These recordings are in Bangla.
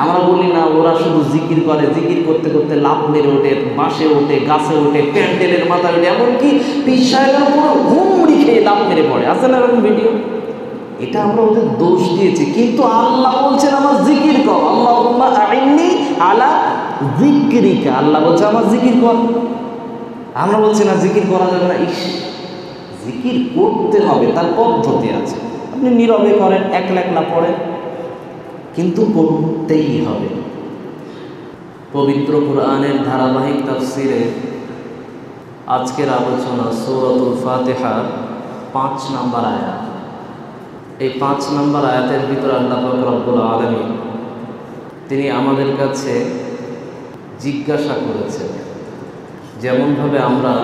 আমরা বলি না ওরা শুধু জিকির করে, জিকির করতে করতে লাফ মেরে ওঠে, বাসে ওঠে, গাছে ওঠে, প্যান্ডেলের মাথায় ওঠে, এমনকি পীর সাহেবের উপর হুমড়ি খেয়ে লাফ মেরে পড়ে। আছে না এরকম ভিডিও? এটা আমরা ওদের দোষ দিয়েছি, কিন্তু আল্লাহ বলছেন আমার জিকির কর, আল্লাহুম্মা আইন্নি আলা যিকরিকা। আল্লাহ বলছে আমার জিকির কর। আমরা বলছি না জিকির করা যাবে না। জিকির করতে হবে, তার পদ্ধতি আছে। আপনি নীরবে করেন, একলা একলা পড়েন, কিন্তু করতেই হবে। পবিত্র কুরআনের ধারাবাহিক তাফসিরে আজকের আলোচনা সূরাতুল ফাতিহার 5 নম্বর আয়াত। এই 5 নম্বর আয়াতের ভিতরে আল্লাহ পাক রব্বুল আলামিন তিনি আমাদের কাছে জিজ্ঞাসা করেছেন, যেমনভাবে আমরা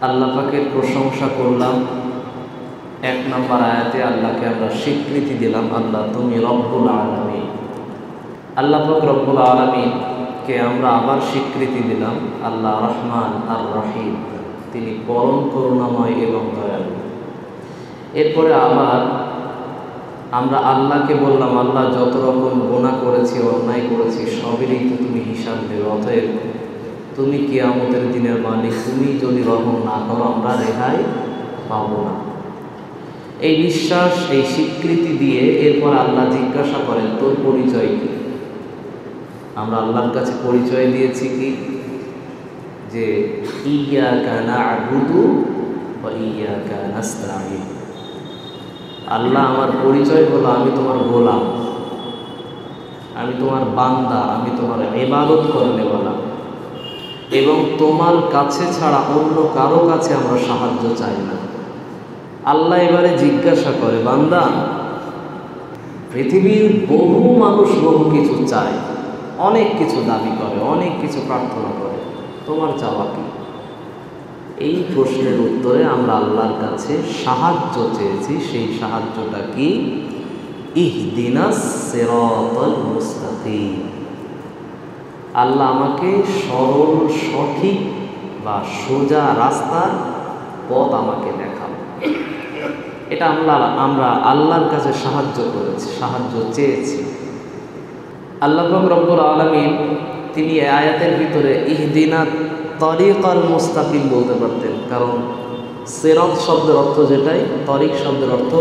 আল্লাহ পাকের প্রশংসা করলাম, 1 নম্বর আয়াতে আল্লাহকে আমরা স্বীকৃতি দিলাম, আল্লাহ তুমি রব্বুল আলামিন। আল্লাহ পাক রব্বুল আলামিনকে আমরা আবার স্বীকৃতি দিলাম, আল্লাহ রহমান আর রহিম, তিনি পরম করুণাময় এবং দয়ালু। এরপরে আবার আমরা আল্লাহকে বললাম, আল্লাহ যত রকম গুনাহ করেছি, অন্যায় করেছি, সবেরই তো তুমি হিসাব দেবে, অতএব তুমি কিয়ামতের দিনের মালিক, তুমি যদি রহম না করো আমরা রেহাই পাবো না। এই বিশ্বাস, এই স্বীকৃতি দিয়ে এরপর আল্লাহ জিজ্ঞাসা করেন তোর পরিচয় কি? আমরা আল্লাহর কাছে পরিচয় দিয়েছি কি? যে ইয়্যাকা না'বুদু ওয়া ইয়্যাকা নাস্তাঈন। আল্লাহ আমার পরিচয় হলো আমি তোমার গোলাম, আমি তোমার বান্দা, আমি তোমার ইবাদত করনেওয়ালা, এবং তোমার কাছে ছাড়া অন্য কারো কাছে আমরা সাহায্য চাই না। আল্লাহ এবারে জিজ্ঞাসা করে, বান্দা পৃথিবীর বহু মানুষ বহু কিছু চায়, অনেক কিছু দাবি করে, অনেক কিছু প্রার্থনা করে, তোমার চাওয়া কি? এই প্রশ্নের উত্তরে আমরা আল্লাহর কাছে সাহায্য চেয়েছি। সেই সাহায্যটা কি? ইহদিনাস সিরাতাল মুস্তাকিম। আল্লাহ আমাকে সরল, সঠিক বা সোজা রাস্তার পথ আমাকে দেখাও। এটা আমরা আল্লাহর কাছে সাহায্য করেছি, সাহায্য চেয়েছি। আল্লাহ পাক রব্বুল আলামিন তিনি আয়াতের ভিতরে ইহদিনা তরিকাল মুস্তাকিম বলতে পারতেন, কারণ সিরাত শব্দের অর্থ যেটাই, তরিক শব্দের অর্থ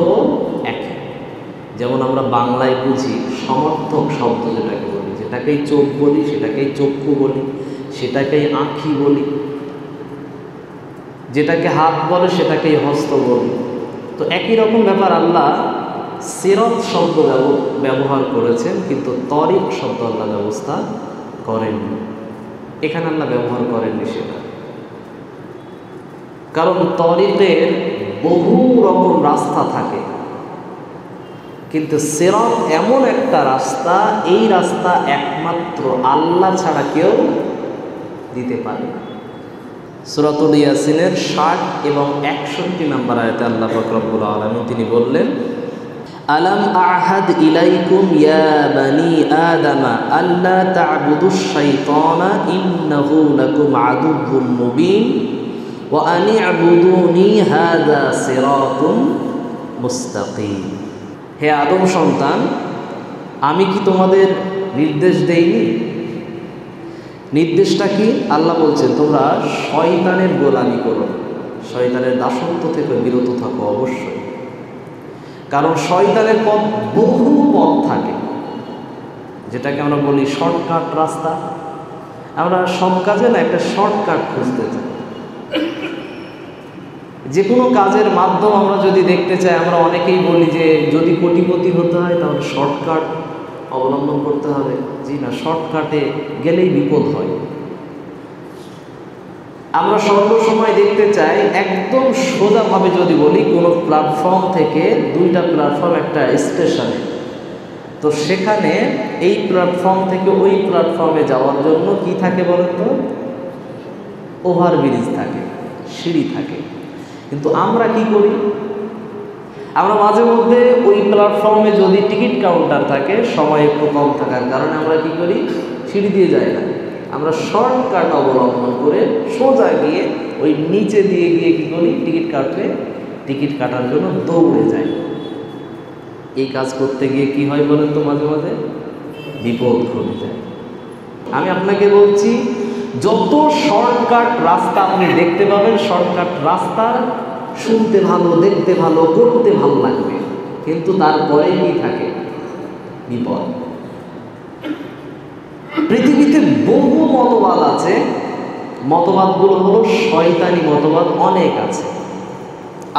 এক। যেমন আমরা বাংলায় বুঝি সমর্থক শব্দ যেটাকে বলি, যেটাকেই চোখ বলি, সেটাকেই চক্ষু বলি, সেটাকেই আঁখি বলি, যেটাকে হাত বলে সেটাকেই হস্ত বলি। তো একই রকম ব্যাপার আল্লাহ সিরাত শব্দ ব্যবহার করেছেন, কিন্তু তরিক শব্দ আল্লাহ ব্যবস্থা করেননি। এখানে আল্লাহ ব্যবহার করেননি সেটা, কারণ তরিকের বহু রকম রাস্তা থাকে, কিন্তু সিরাত এমন একটা রাস্তা, এই রাস্তা একমাত্র আল্লাহ ছাড়া কেউ দিতে পারে না। সূরাতুল ইয়াসিনের 60 এবং 61 নম্বর আয়াতে আল্লাহ পাক রব্বুল আলামিন তিনি বললেন, আলাম আহাদ ইলাইকুম ইয়া বানি আদামা আল্লা তা'বুদুশ শাইতানা ইন্নাহু লাকুম আদুউউম মুবিন ওয়া আনি আ'বুদুনি হাযা সিরাতুম মুস্তাকিম। হে আদম সন্তান, আমি কি তোমাদের নির্দেশ দেইনি? নির্দেশটা কি? আল্লাহ বলছেন তোমরা শয়তানের গোলামি করো, শয়তানের দাসত্ব থেকে বিরত থাকো অবশ্যই। কারণ শয়তানের পথ, বহু পথ থাকে, যেটাকে আমরা বলি শর্টকাট রাস্তা। আমরা সব কাজে না একটা শর্টকাট খুঁজতে চাই। যে কোনো কাজের মাধ্যম আমরা যদি দেখতে চাই, আমরা অনেকেই বলি যে যদি কোটিপতি হতে হয় তাহলে শর্টকাট অবলম্বন করতে হবে। জি না, শর্টকাটে গেলেই বিপদ হয়। আমরা সর্বসময় দেখতে চাই একদম সোজাভাবে যদি বলি, কোনো প্ল্যাটফর্ম থেকে 2টা প্ল্যাটফর্ম একটা স্টেশনে, তো সেখানে এই প্ল্যাটফর্ম থেকে ওই প্ল্যাটফর্মে যাওয়ার জন্য কি থাকে বলেন তো? ওভারব্রিজ থাকে, সিঁড়ি থাকে। কিন্তু আমরা কি করি? আমরা মাঝে মধ্যে ওই প্ল্যাটফর্মে যদি টিকিট কাউন্টার থাকে, সময় একটু কম থাকার কারণে আমরা কি করি? সিঁড়ি দিয়ে যাই না, আমরা শর্টকাট অবলম্বন করে সোজা গিয়ে ওই নিচে দিয়ে গিয়ে কি করি? টিকিট কাটার জন্য দৌড়ে যাই। এই কাজ করতে গিয়ে কি হয় বলেন তো? মাঝে মাঝে বিপদ ঘটে যায়। আমি আপনাকে বলছি, যত শর্টকাট রাস্তা আপনি দেখতে পাবেন, শর্টকাট রাস্তা শুনতে ভালো, দেখতে ভালো, করতে ভালো লাগবে, কিন্তু তারপরে কি থাকে? বিপদ। পৃথিবীতে বহু মতবাদ আছে, মতবাদগুলো হলো শয়তানি মতবাদ, অনেক আছে।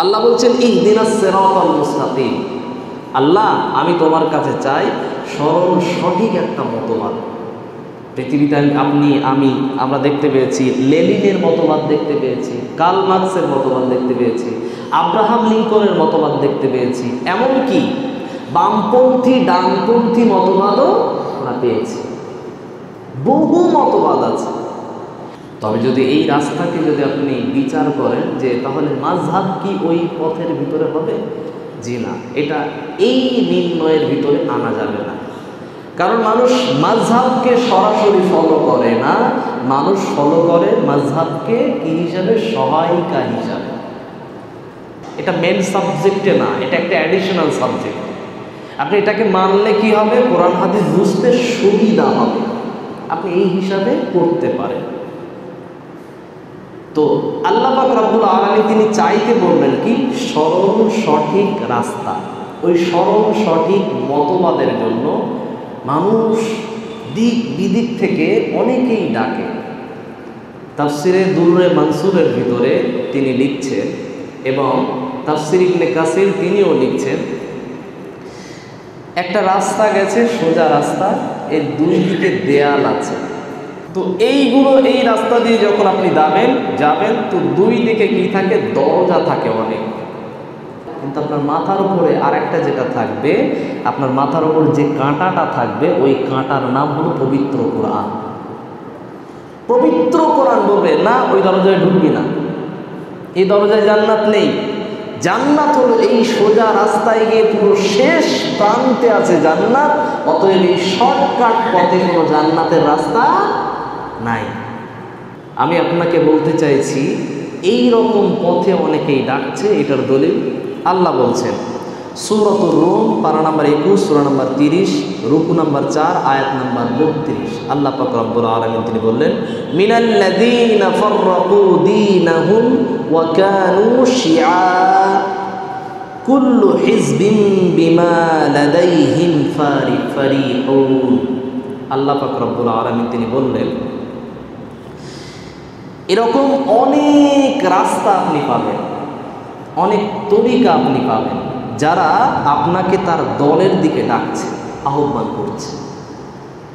আল্লাহ বলছেন ইহদিনাস সিরাতাল মুস্তাকিম, আল্লাহ আমি তোমার কাছে চাই সরল সঠিক একটা মতবাদ। পৃথিবীতে আমরা দেখতে পেয়েছি লেনিনের মতবাদ দেখতে পেয়েছি, কার্ল মার্কসের মতবাদ দেখতে পেয়েছি, আব্রাহাম লিঙ্কনের মতবাদ দেখতে পেয়েছি, এমনকি বামপন্থী ডানপন্থী মতবাদও আমরা পেয়েছি। বহু মতবাদ আছে। তবে যদি এই রাস্তাকে যদি আপনি বিচার করেন যে তাহলে মাযহাব কি ওই পথের ভিতরে হবে? জি না, এটা এই নির্ণয়ের ভিতরে আনা যাবে না। কারণ মানুষ মাযহাবকে সরাসরি ফলো করে না, মানুষ ফলো করে মাযহাবকে কি হিসাবে? সহায়িকা হিসাবে। এটা মেন সাবজেক্টে না, এটা একটা অ্যাডিশনাল সাবজেক্ট। আপনি এটাকে মানলে কি হবে? কোরআন হাদিস বুঝতে সুবিধা হবে, আপনি এই হিসাবে করতে পারেন। তো আল্লাহ পাক রব্বুল আলামিন তিনি চাইতে বললেন কি? সরল সঠিক রাস্তা। ওই সরল সঠিক মতবাদের জন্য মানুষ দিক বিদিক থেকে অনেকেই ডাকে। তাফসিরে দুররে মানসুরের ভিতরে তিনি লিখছেন, এবং তাফসির ইবনে কাসির তিনিও লিখছেন, একটা রাস্তা গেছে, সোজা রাস্তা, এর দুই দিকে দেয়াল আছে। তো এই রাস্তা দিয়ে যখন আপনি যাবেন তো দুই দিকে কি থাকে? দরজা থাকে অনেক। কিন্তু আপনার মাথার উপরে আর একটা যেটা থাকবে, আপনার মাথার উপর যে কাঁটাটা থাকবে, ওই কাঁটার নাম হলো পবিত্র কোরআন। পবিত্র কোরআন বলবে না ওই দরজায় ঢুকবি না, এই দরজায় জান্নাত নেই। জান্নাত হলো এই সোজা রাস্তায় গিয়ে পুরো শেষ প্রান্তে আছে জান্নাত। অতএব এই শর্টকাট পথে কোনো জান্নাতের রাস্তা নাই। আমি আপনাকে বলতে চাইছি, এই রকম পথে অনেকেই ডাকছে। এটার দলিল আল্লাহ বলছেন সূরাতুর রুম পারা নাম্বার 21, সূরা নাম্বার 30, রুকু নাম্বার 4, আয়াত নাম্বার 32। আল্লাহ পাক রব্বুল আলামিন তিনি বললেন, মিনাল্লাযীনা ফাররাকু দীনাহুম ওয়া কানু শিআ কুল্লু হিজবিন বিমা লাদাইহিম ফারিহুন। আল্লাহ পাক রব্বুল আলামিন তিনি বললেন, এরকম অনেক রাস্তা আপনি পাবেন, অনেক তরিকা আপনি পাবেন, যারা আপনাকে তার দলের দিকে ডাকছে, আহ্বান করছে,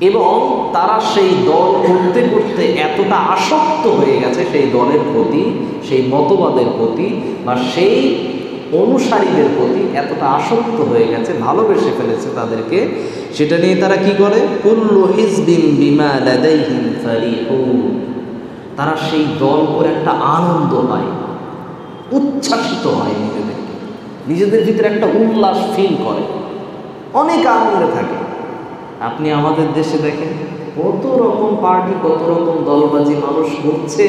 এবং তারা সেই দল করতে করতে এতটা আসক্ত হয়ে গেছে সেই দলের প্রতি, সেই মতবাদের প্রতি বা সেই অনুসারীদের প্রতি এতটা আসক্ত হয়ে গেছে, ভালোবেসে ফেলেছে তাদেরকে। সেটা নিয়ে তারা কি করে? কুল্লু হিজবিন বিমা লাদাইহিম ফারিহুন। তারা সেই দল করে একটা আনন্দ পায়, উচ্ছ্বাসিত হয়, নিজেদের ভিতরে একটা উল্লাস ফিল করে, অনেক আনন্দে থাকে। আপনি আমাদের দেশে দেখেন কত রকম পার্টি, কত রকম দলবাজি মানুষ করছে,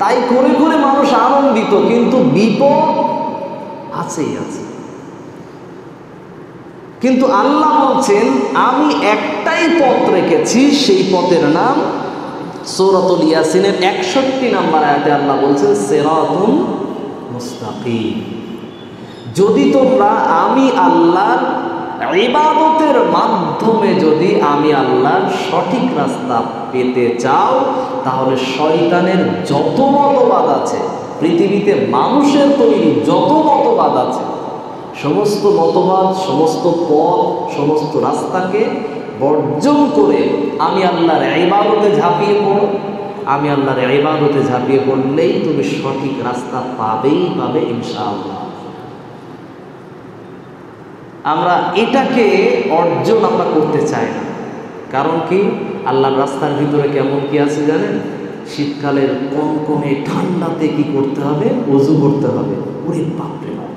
তাই করে করে মানুষ আনন্দিত, কিন্তু বিপদ আছেই আছে। কিন্তু আল্লাহ বলছেন আমি একটাই পথ রেখেছি, সেই পথের নাম সূরাতুল ইয়াসিনের 61 নম্বর আয়াতে আল্লাহ বলছেন সিরাতুল মুস্তাকিম। যদি তোমরা আমি আল্লাহর ইবাদতের মাধ্যমে যদি আমি আল্লাহর সঠিক রাস্তা পেতে চাও, তাহলে শয়তানের যত মতবাদ আছে, পৃথিবীতে মানুষের তৈরি যত মতবাদ আছে, সমস্ত মতবাদ, সমস্ত পথ, সমস্ত রাস্তাকে বর্জন করে আমি আল্লাহর ইবাদতে ঝাঁপিয়ে পড়ো। আমি আল্লাহর ইবাদতে ঝাঁপিয়ে পড়লেই তুমি সঠিক রাস্তা পাবেই পাবে ইনশাআল্লাহ। আমরা এটাকে অর্জন আমরা করতে চাই না। কারণ কি? আল্লাহর রাস্তার ভিতরে কেমন কি আছে জানেন? শীতকালের কনকনে ঠান্ডাতে কি করতে হবে? ওযু করতে হবে। ওরে বাপরে বাপ,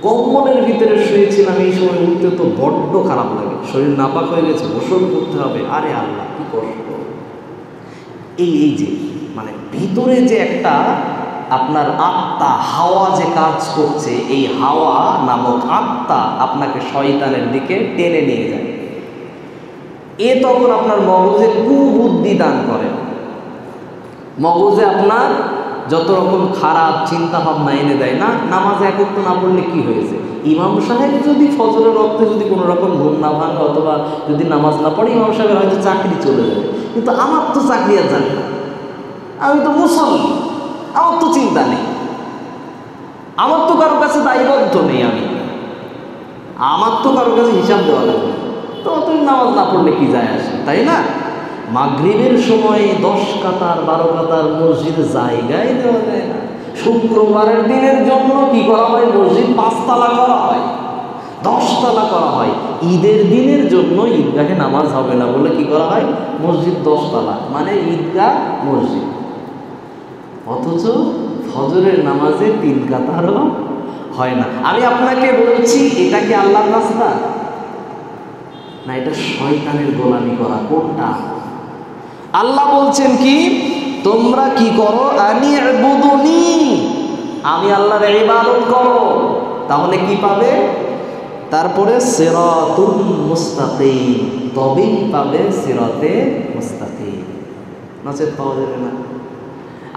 কম্বলের ভিতরে শুয়েছিলাম, এই সময় উঠতে তো বড্ড খারাপ লাগে, শরীর নাপাক হয়ে গেছে, গোসল করতে হবে। আরে আল্লাহ, কি কষ্ট! এই যে মানে ভিতরে যে একটা আপনার আত্মা, হাওয়া যে কাজ করছে, এই হাওয়া নামক আত্মা আপনাকে শয়তানের দিকে টেনে নিয়ে যায়। তখন আপনার মগজে কুবুদ্ধি দান করে, মগজে আপনার যত রকম খারাপ চিন্তা ভাবনা এনে দেয়। না, নামাজে একত্র না পড়লে কি হয়েছে, ইমাম সাহেব যদি ফজরের রক্তে যদি কোনো রকম ঘুম না ভাঙে অথবা যদি নামাজ না পড়ে, ইমাম সাহেবের হয়তো চাকরি চলে যাবে। কিন্তু আমার তো চাকরি আর জানি না, আমি তো মুসল্লি, আমার তো চিন্তা নেই, আমার তো কারোর কাছে দায়বদ্ধ নেই, আমার তো কারোর কাছে হিসাব দেওয়া লাগবে। তো তুমি নামাজ না পড়লে কি যায় আসে, তাই না? মাগরিবের সময় 10 কাতার 12 কাতার মসজিদে জায়গায় দেওয়া যায় না। শুক্রবারের দিনের জন্য কি করা হয়, মসজিদ 5 তালা করা হয়, 10 তালা করা হয়। ঈদের দিনের জন্য ঈদগাহে নামাজ হবে না বলে কি করা হয়, মসজিদ 10 তালা, মানে ঈদগাহ মসজিদ। অথচ ফজরের নামাজে 3 কাতারও হয় না। আমি আপনাকে বলছি, এটা কি আল্লাহর রাস্তা? না, এটা শয়তানের গোলামি করা। কোনটা? আল্লাহ বলছেন কি, তোমরা কি করো, আনি'বুদুনি, আমি আল্লাহর ইবাদত করো, তাহলে কি পাবে? তারপরে সিরাতুল মুস্তাকিম, তবেই পাবে সিরাতে মুস্তাকিম, নচেত পাওয়া যাবে না।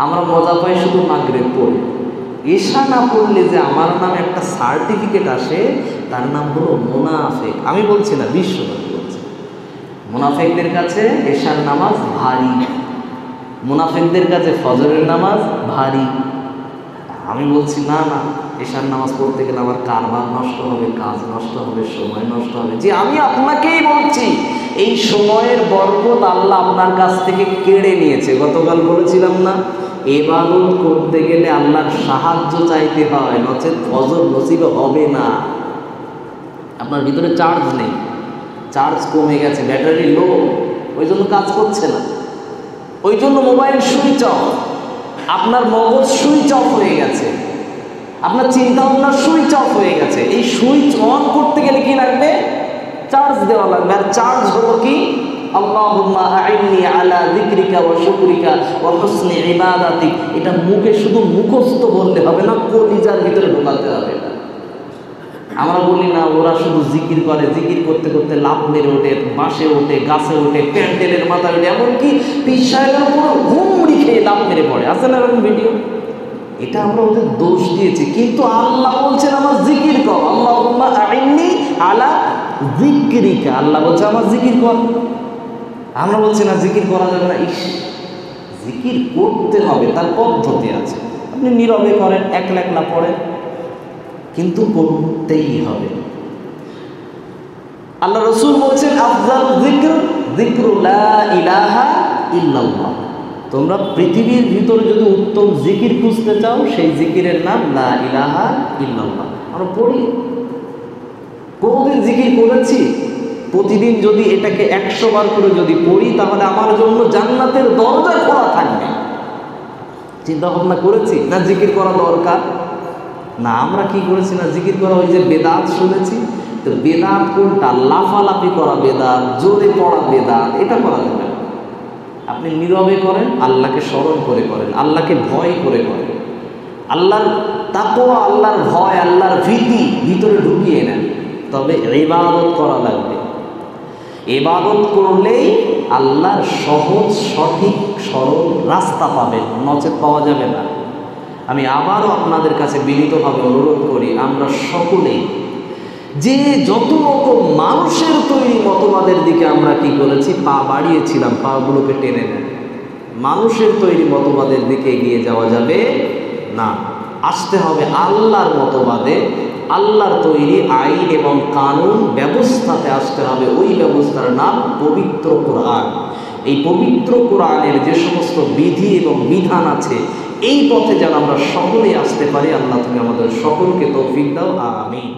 আমরা মজা পাই শুধু মাগরিব পড়ে, ঈশা না পড়লে যে আমার নামে একটা সার্টিফিকেট আসে, তার নাম হলো মুনাফিক। আমি বলছি না, বিশ্বনবী বলছে, মুনাফিকদের কাছে ঈশার নামাজ ভারী, মুনাফিকদের কাছে ফজরের নামাজ ভারী। আমি বলছি না না, ঈশার নামাজ পড়তে গেলে আমার কারবার নষ্ট হবে, কাজ নষ্ট হবে, সময় নষ্ট হবে। যে আমি আপনাকেই বলছি, এই সময়ের বরকত আল্লাহ আপনার কাছ থেকে কেড়ে নিয়েছে। গতকাল বলেছিলাম না, ইবাদত করতে গেলে আল্লাহর সাহায্য চাইতে হয়, নচেত ফজর নসিব হবে না। আপনার ভিতরে চার্জ নেই, চার্জ কমে গেছে, ব্যাটারি লো, ওই জন্য কাজ করছে না, ওই জন্য মোবাইল সুইচ অফ, আপনার মগজ সুইচ অফ হয়ে গেছে, আপনার চিন্তা ভাবনা সুইচ অফ হয়ে গেছে। এই সুইচ অন করতে গেলে কি লাগবে, চার্জ দেওয়া লাগবে। আর চার্জ হলো কি, আল্লাহুম্মা আইন্নি আলা যিকরিকা ওয়া শুকরিকা ওয়া হুসনি ইবাদাতিক। এটা মুখে শুধু মুখস্থ বললে হবে না, কলিজার ভিতরে ঢোকাতে হবে। আমরা বলি না, ওরা শুধু জিকির করে, জিকির করতে করতে লাফ মেরে ওঠে, বাসে ওঠে, গাছে ওঠে, প্যান্ডেলের মাথায় ওঠে, এমনকি পীর সাহেবের উপর হুমড়ি খেয়ে লাফ মেরে পড়ে। আছে না এরকম ভিডিও? এটা আমরা ওদের দোষ দিয়েছি, কিন্তু আল্লাহ বলছেন আমার জিকির কর, আল্লাহুম্মা আইন্নি আলা যিকরিকা, আল্লাহ বলছে আমার জিকির কর। আমরা বলছি না জিকির করা যাবে না। জিকির করতে হবে, তার পদ্ধতি আছে। আপনি নীরবে করেন, একলা একলা পড়েন, কিন্তু করতেই হবে। আল্লাহ রাসূল বলছেন আফজাল যিকর যিকরু লা ইলাহা ইল্লাল্লাহ। তোমরা পৃথিবীর ভিতরে যদি উত্তম জিকির খুঁজতে চাও, সেই জিকিরের নাম লা ইলাহা ইল্লাল্লাহ। আমরা পড়ি, কোনদিন জিকির করেছি? প্রতিদিন যদি এটাকে 100 বার করে যদি পড়ি, তাহলে আমার জন্য জান্নাতের দরজা খোলা থাকবে। চিন্তা ভাবনা করেছি না জিকির করা দরকার? না, আমরা কি করেছি না, জিকির করা, ওই যে বেদাত শুনেছি, তো বেদাত কোনটা? লাফালাফি করা বেদাত, জোরে পড়া বেদাত, এটা করা যাবে না। আপনি নীরবে করেন, আল্লাহকে স্মরণ করে করেন, আল্লাহকে ভয় করে করেন, আল্লাহর তাকওয়া, আল্লাহর ভয়, আল্লাহর ভীতি ভিতরে ঢুকিয়ে নেন, তবে ইবাদত করা লাগবে। ইবাদত করলেই আল্লাহর সহজ সঠিক সরল রাস্তা পাবেন, নচেত পাওয়া যাবে না। আমি আবারও আপনাদের কাছে বিনীতভাবে অনুরোধ করি, আমরা সকলেই যে যত রকম মানুষের তৈরি মতবাদের দিকে আমরা কি করেছি, পা বাড়িয়েছিলাম, পাগুলোকে টেনে নেন। মানুষের তৈরি মতবাদের দিকে এগিয়ে যাওয়া যাবে না, আসতে হবে আল্লাহর মতবাদে, আল্লাহর তৈরি আইন এবং কানুন ব্যবস্থাতে আসতে হবে। ওই ব্যবস্থার নাম পবিত্র কোরআন। এই পবিত্র কোরআনের যে সমস্ত বিধি এবং বিধান আছে, এই পথে যেন আমরা সকলেই আসতে পারি। আল্লাহ তুমি আমাদের সকলকে তৌফিক দাও, আমিন।